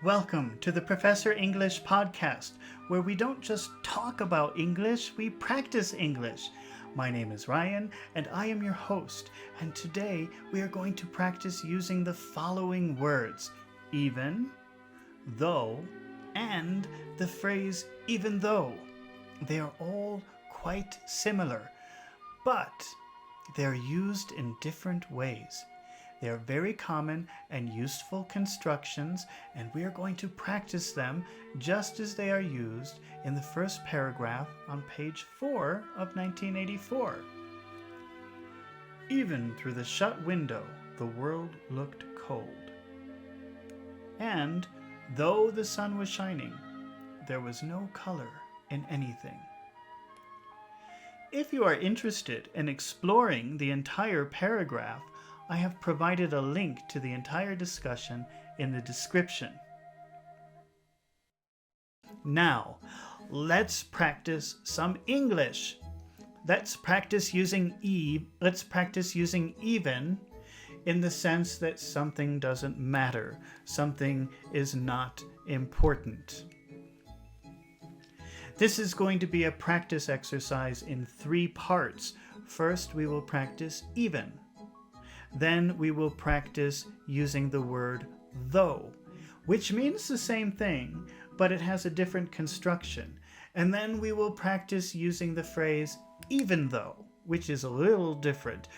Welcome to the Professor English podcast, where we don't just talk about English, we practice English. My name is Ryan, and I am your host, and today we are going to practice using the following words: even, though, and the phrase even though. They are all quite similar, but they're used in different ways. They are very common and useful constructions, and we are going to practice them just as they are used in the first paragraph on page 4 of 1984. Even through the shut window, the world looked cold. And though the sun was shining, there was no color in anything. If you are interested in exploring the entire paragraph, I have provided a link to the entire discussion in the description. Now, let's practice some English. Let's practice using even in the sense that something doesn't matter, something is not important. This is going to be a practice exercise in 3 parts. First, we will practice even. Then we will practice using the word though, which means the same thing, but it has a different construction. And then we will practice using the phrase even though, which is a little different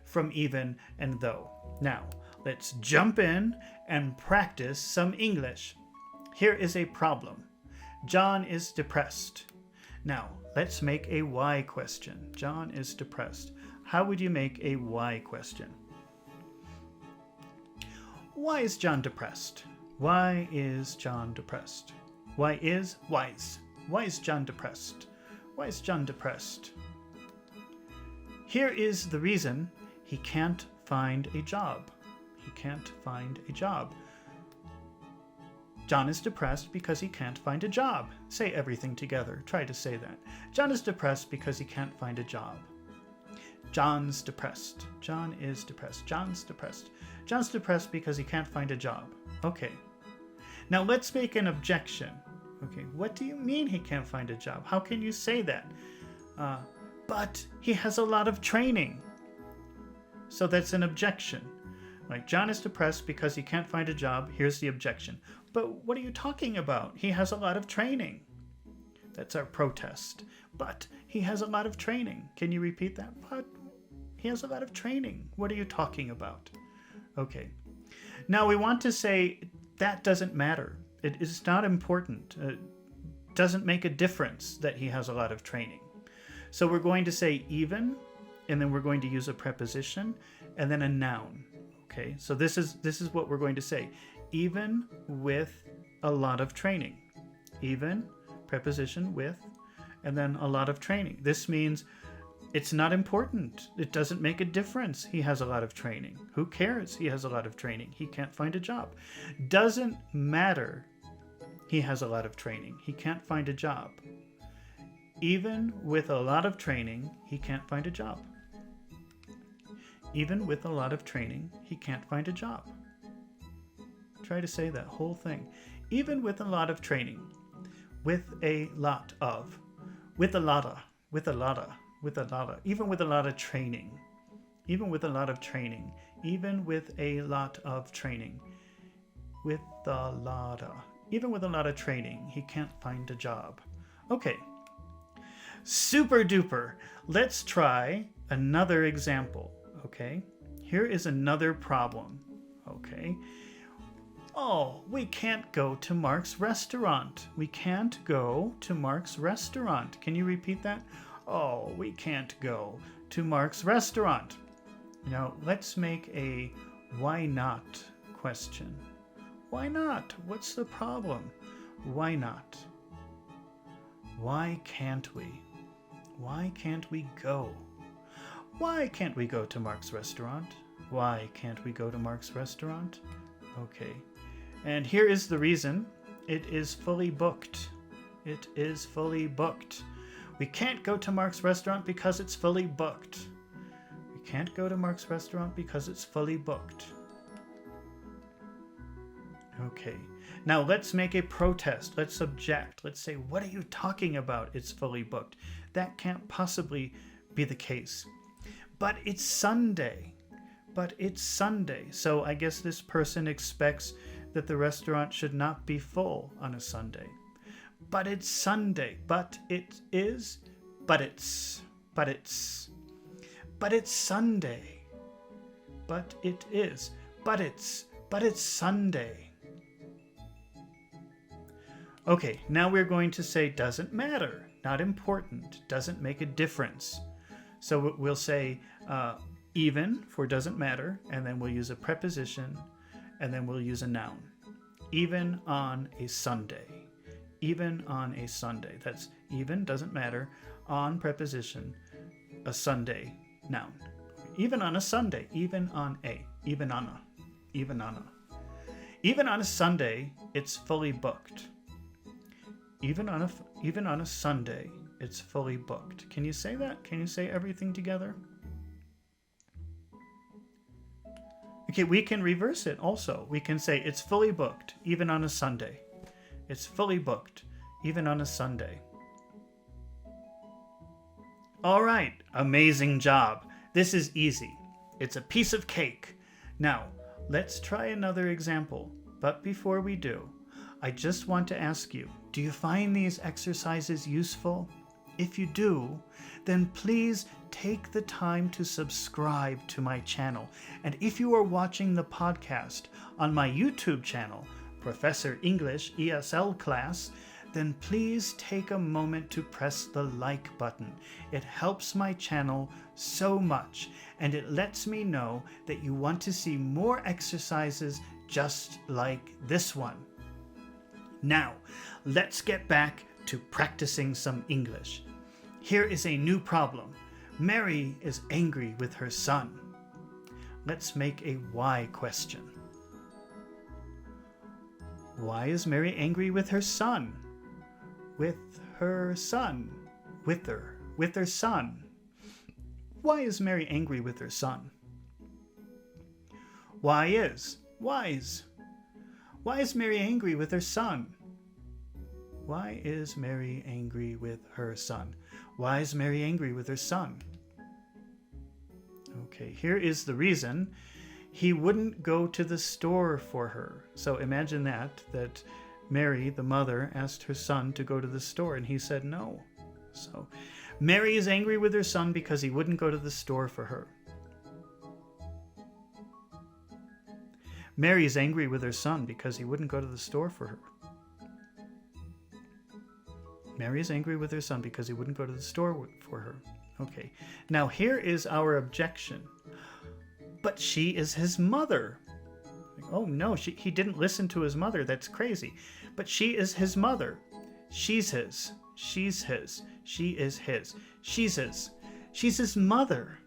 from even and though. Now, let's jump in and practice some English. Here is a problem. John is depressed. Now, let's make a why question. John is depressed. How would you make a why question? Why is John depressed? Why is John depressed? Why is John depressed? Why is John depressed? Here is the reason: he can't find a job. He can't find a job. John is depressed because he can't find a job. Say everything together. Try to say that. John is depressed because he can't find a job. John's depressed. John is depressed. John's depressed. John's depressed because he can't find a job. Okay. Now let's make an objection. Okay, what do you mean he can't find a job? How can you say that? But he has a lot of training. So that's an objection. Like, John is depressed because he can't find a job. Here's the objection. But what are you talking about? He has a lot of training. That's our protest. But he has a lot of training. Can you repeat that? But he has a lot of training. What are you talking about? Okay. Now we want to say that doesn't matter. It is not important. It doesn't make a difference that he has a lot of training. So we're going to say even, and then we're going to use a preposition, and then a noun. Okay, so this is what we're going to say. Even with a lot of training. Even, preposition with, and then a lot of training. This means it's not important. It doesn't make a difference. He has a lot of training. Who cares? He has a lot of training. He can't find a job. Doesn't matter. He has a lot of training. He can't find a job. Even with a lot of training, he can't find a job. Even with a lot of training, he can't find a job. Try to say that whole thing. Even with a lot of training. With a lot of. With a lotta. With a lotta. With a lotta. Even with a lot of training. Even with a lot of training. Even with a lot of training. With a lotta. Even with a lot of training, he can't find a job. Okay. Super duper. Let's try another example. Okay. Here is another problem. Okay. Oh, we can't go to Mark's restaurant. We can't go to Mark's restaurant. Can you repeat that? Oh, we can't go to Mark's restaurant. Now, let's make a why not question. Why not? What's the problem? Why not? Why can't we? Why can't we go? Why can't we go to Mark's restaurant? Why can't we go to Mark's restaurant? Okay. And here is the reason. It is fully booked. It is fully booked. We can't go to Mark's restaurant because it's fully booked. We can't go to Mark's restaurant because it's fully booked. Okay. Now let's make a protest. Let's object. Let's say, what are you talking about? It's fully booked. That can't possibly be the case. But it's Sunday. But it's Sunday. So I guess this person expects that the restaurant should not be full on a Sunday. But it's Sunday. But it is. But it's. But it's. But it's Sunday. But it is. But it's. But it's Sunday. Okay, now we're going to say doesn't matter, not important, doesn't make a difference. So we'll say even for doesn't matter, and then we'll use a preposition, and then we'll use a noun. Even on a Sunday. Even on a Sunday. That's even, doesn't matter, on preposition, a Sunday, noun. Even on a Sunday, even on a, even on a, even on a. Even on a Sunday, it's fully booked. Even on a Sunday, it's fully booked. Can you say that? Can you say everything together? Okay, we can reverse it also. We can say it's fully booked, even on a Sunday. It's fully booked, even on a Sunday. All right, amazing job. This is easy. It's a piece of cake. Now, let's try another example. But before we do, I just want to ask you, do you find these exercises useful? If you do, then please take the time to subscribe to my channel. And if you are watching the podcast on my YouTube channel, Professor English ESL Class, then please take a moment to press the like button. It helps my channel so much, and it lets me know that you want to see more exercises just like this one. Now, let's get back to practicing some English. Here is a new problem. Mary is angry with her son. Let's make a why question. Why is Mary angry with her son? With her son. With her son. Why is Mary angry with her son? Why is Mary angry with her son? Why is Mary angry with her son? Why is Mary angry with her son? Okay, here is the reason. He wouldn't go to the store for her. So imagine that Mary, the mother, asked her son to go to the store, and he said no. So Mary is angry with her son because he wouldn't go to the store for her. Mary is angry with her son because he wouldn't go to the store for her. Mary is angry with her son because he wouldn't go to the store for her. Okay, now here is our objection. But she is his mother. Oh no, he didn't listen to his mother. That's crazy. But she is his mother. She's his. She's his. She is his. She's his. She's his mother.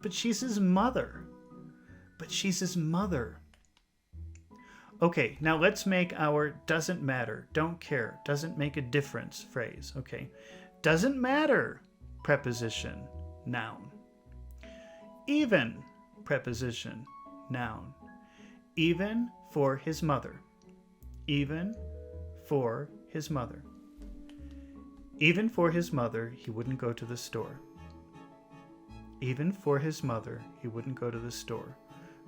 But she's his mother. But she's his mother. Okay, now let's make our doesn't matter, don't care, doesn't make a difference phrase. Okay, doesn't matter, preposition, noun. Even, preposition, noun. Even for his mother. Even for his mother. Even for his mother, he wouldn't go to the store. Even for his mother, he wouldn't go to the store.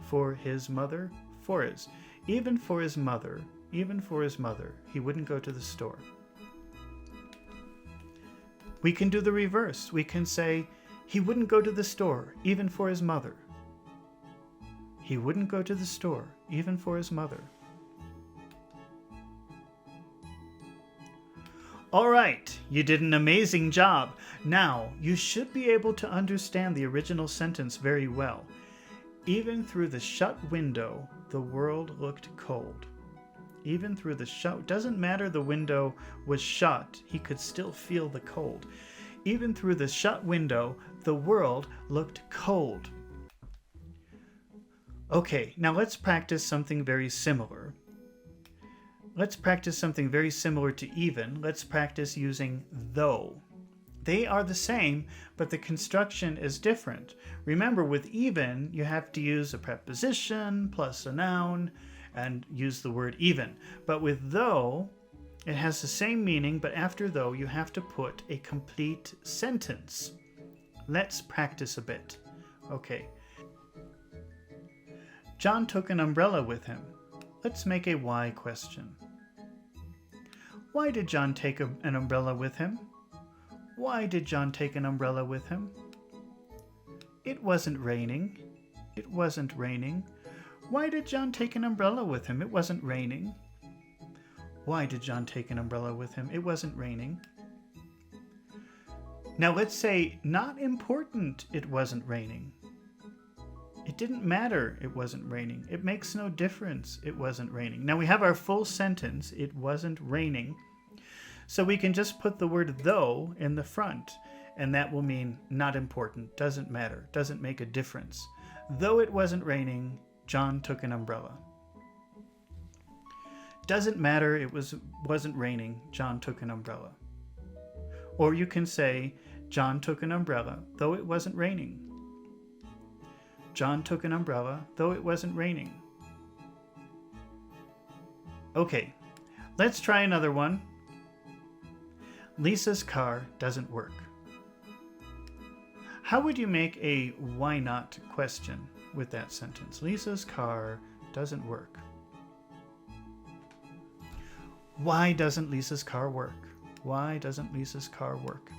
For his mother, for his. Even for his mother, he wouldn't go to the store. We can do the reverse. We can say, he wouldn't go to the store, even for his mother. He wouldn't go to the store, even for his mother. All right, you did an amazing job. Now, you should be able to understand the original sentence very well. Even through the shut window, the world looked cold. Even through the shut, doesn't matter the window was shut, he could still feel the cold. Even through the shut window, the world looked cold. Okay, now let's practice something very similar. Let's practice something very similar to even. Let's practice using though. They are the same, but the construction is different. Remember, with even, you have to use a preposition plus a noun, and use the word even. But with though, it has the same meaning, but after though, you have to put a complete sentence. Let's practice a bit. Okay. John took an umbrella with him. Let's make a why question. Why did John take an umbrella with him? Why did John take an umbrella with him? It wasn't raining. It wasn't raining. Why did John take an umbrella with him? It wasn't raining. Why did John take an umbrella with him? It wasn't raining. Now let's say, not important, it wasn't raining. It didn't matter, it wasn't raining. It makes no difference, it wasn't raining. Now we have our full sentence, it wasn't raining. So we can just put the word though in the front, and that will mean not important, doesn't matter, doesn't make a difference. Though it wasn't raining, John took an umbrella. Doesn't matter, it wasn't raining, John took an umbrella. Or you can say, John took an umbrella, though it wasn't raining. John took an umbrella, though it wasn't raining. Okay, let's try another one. Lisa's car doesn't work. How would you make a why not question with that sentence? Lisa's car doesn't work. Why doesn't Lisa's car work? Why doesn't Lisa's car work?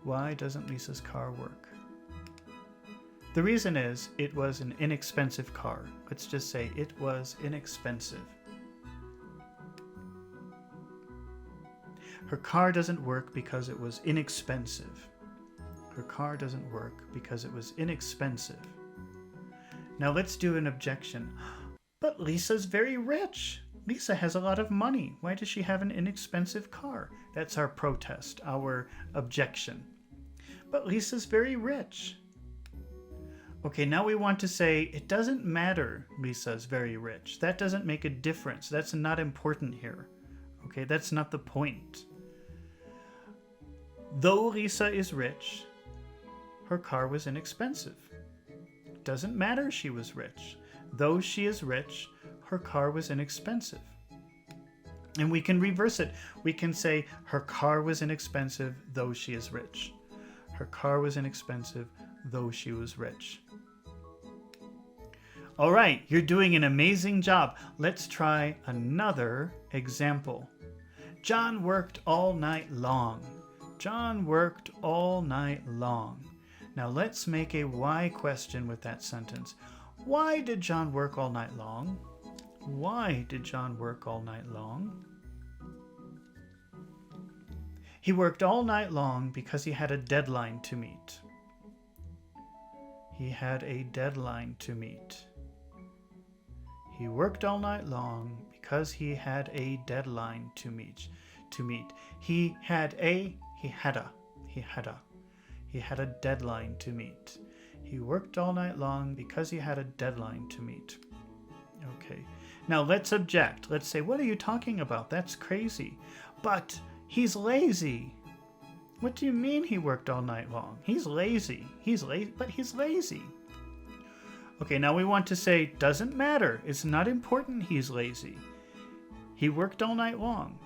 Why doesn't Lisa's car work? The reason is it was an inexpensive car. Let's just say it was inexpensive. Her car doesn't work because it was inexpensive. Her car doesn't work because it was inexpensive. Now let's do an objection. But Lisa's very rich. Lisa has a lot of money. Why does she have an inexpensive car? That's our protest, our objection. But Lisa's very rich. Okay, now we want to say, it doesn't matter Lisa's very rich. That doesn't make a difference. That's not important here. Okay, that's not the point. Though Lisa is rich, her car was inexpensive. Doesn't matter she was rich. Though she is rich, her car was inexpensive. And we can reverse it. We can say her car was inexpensive, though she is rich. Her car was inexpensive, though she was rich. All right, you're doing an amazing job. Let's try another example. John worked all night long. John worked all night long. Now let's make a why question with that sentence. Why did John work all night long? Why did John work all night long? He worked all night long because he had a deadline to meet. He had a deadline to meet. He worked all night long because he had a deadline to meet. He had a deadline to meet. He worked all night long because he had a deadline to meet. Okay. Now let's object. Let's say, what are you talking about? That's crazy. But he's lazy. What do you mean he worked all night long? He's lazy. But he's lazy. Okay, now we want to say, doesn't matter. It's not important he's lazy. He worked all night long.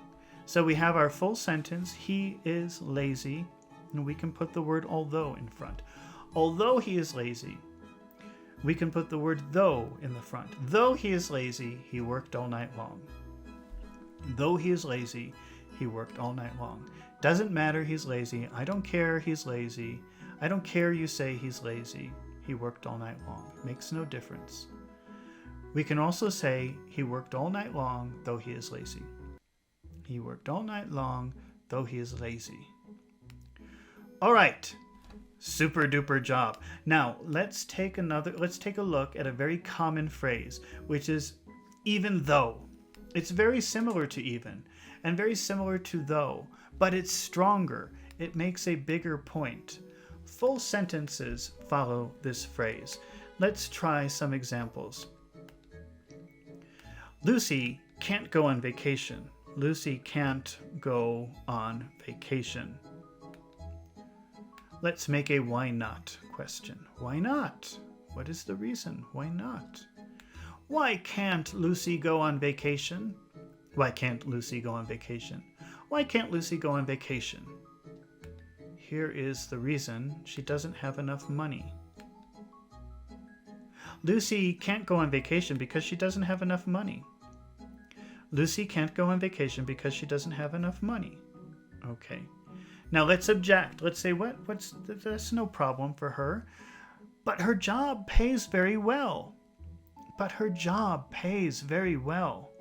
So we have our full sentence, he is lazy, and we can put the word although in front. Although he is lazy, we can put the word though in the front. Though he is lazy, he worked all night long. Though he is lazy, he worked all night long. Doesn't matter he's lazy. I don't care he's lazy. I don't care you say he's lazy. He worked all night long. Makes no difference. We can also say he worked all night long, though he is lazy. He worked all night long, though he is lazy. All right. Super duper job. Now, let's take a look at a very common phrase, which is even though. It's very similar to even and very similar to though, but it's stronger. It makes a bigger point. Full sentences follow this phrase. Let's try some examples. Lucy can't go on vacation. Lucy can't go on vacation. Let's make a why not question. Why not? What is the reason? Why not? Why can't Lucy go on vacation? Why can't Lucy go on vacation? Why can't Lucy go on vacation? Here is the reason: she doesn't have enough money. Lucy can't go on vacation because she doesn't have enough money. Lucy can't go on vacation because she doesn't have enough money. Okay. Now let's object. Let's say, that's no problem for her. But her job pays very well. But her job pays very well.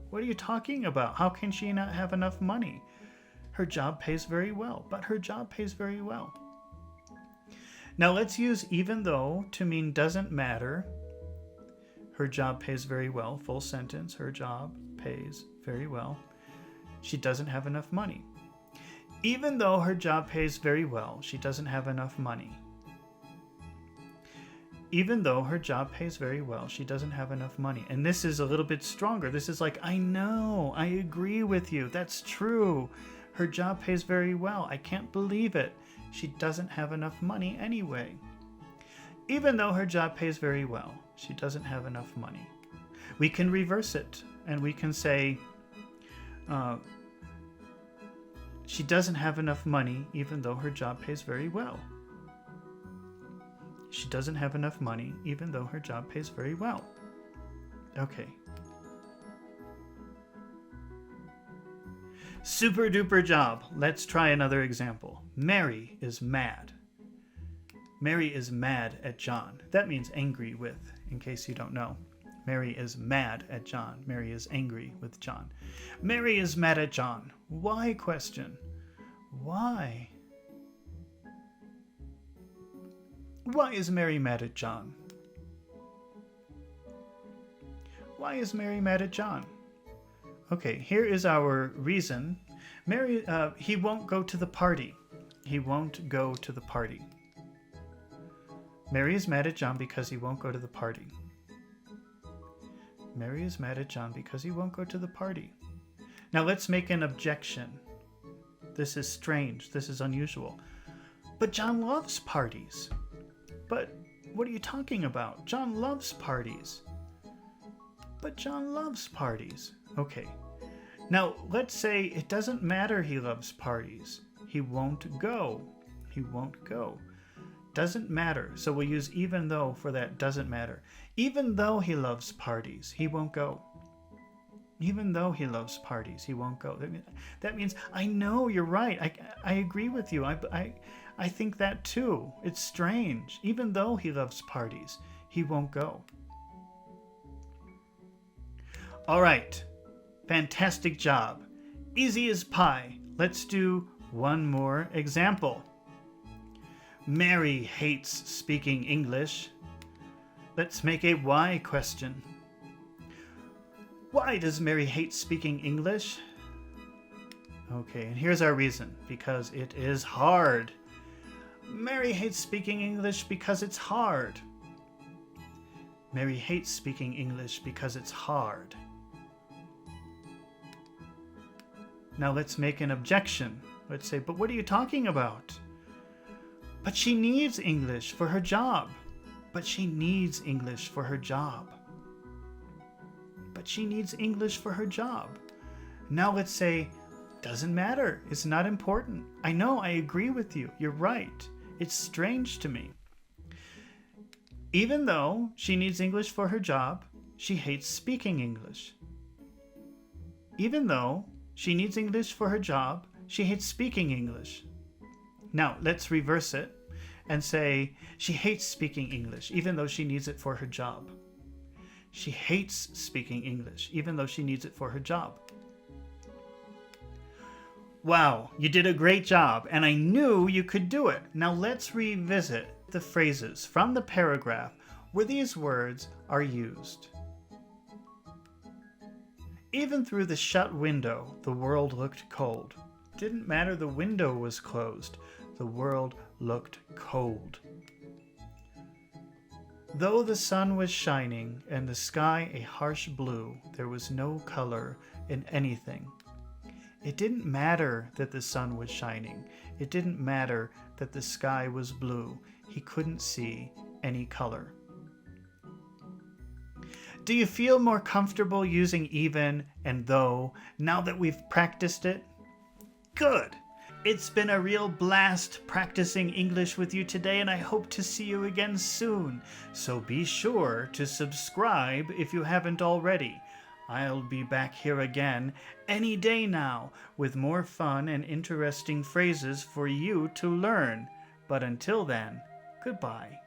What are you talking about? How can she not have enough money? Her job pays very well. But her job pays very well. Now let's use even though to mean doesn't matter. Her job pays very well. Full sentence. Her job pays very well. She doesn't have enough money. Even though her job pays very well, she doesn't have enough money. Even though her job pays very well, she doesn't have enough money. And this is a little bit stronger. This is like, I know, I agree with you. That's true. Her job pays very well. I can't believe it. She doesn't have enough money anyway. Even though her job pays very well, she doesn't have enough money. We can reverse it and we can say, she doesn't have enough money even though her job pays very well. She doesn't have enough money even though her job pays very well. Okay. Super duper job. Let's try another example. Mary is mad. Mary is mad at John. That means angry with, in case you don't know. Mary is mad at John. Mary is angry with John. Mary is mad at John. Why question? Why? Why is Mary mad at John? Why is Mary mad at John? Okay, here is our reason. He won't go to the party. He won't go to the party. Mary is mad at John because he won't go to the party. Mary is mad at John because he won't go to the party. Now let's make an objection. This is strange. This is unusual. But John loves parties. But what are you talking about? John loves parties. But John loves parties. Okay. Now let's say it doesn't matter he loves parties. He won't go. He won't go. Doesn't matter. So we'll use even though for that doesn't matter. Even though he loves parties, he won't go. Even though he loves parties, he won't go. That means, I know, you're right. I agree with you. I think that too. It's strange. Even though he loves parties, he won't go. All right. Fantastic job. Easy as pie. Let's do one more example. Mary hates speaking English. Let's make a why question. Why does Mary hate speaking English? Okay, and here's our reason. Because it is hard. Mary hates speaking English because it's hard. Mary hates speaking English because it's hard. Now let's make an objection. Let's say, but what are you talking about? But she needs English for her job. But she needs English for her job. But she needs English for her job. Now let's say, doesn't matter. It's not important. I know, I agree with you. You're right. It's strange to me. Even though she needs English for her job, she hates speaking English. Even though she needs English for her job, she hates speaking English. Now, let's reverse it and say she hates speaking English, even though she needs it for her job. She hates speaking English, even though she needs it for her job. Wow, you did a great job, and I knew you could do it. Now let's revisit the phrases from the paragraph where these words are used. Even through the shut window, the world looked cold. Didn't matter the window was closed. The world looked cold. Though the sun was shining and the sky a harsh blue, there was no color in anything. It didn't matter that the sun was shining. It didn't matter that the sky was blue. He couldn't see any color. Do you feel more comfortable using even and though now that we've practiced it? Good! It's been a real blast practicing English with you today, and I hope to see you again soon. So be sure to subscribe if you haven't already. I'll be back here again any day now with more fun and interesting phrases for you to learn. But until then, goodbye.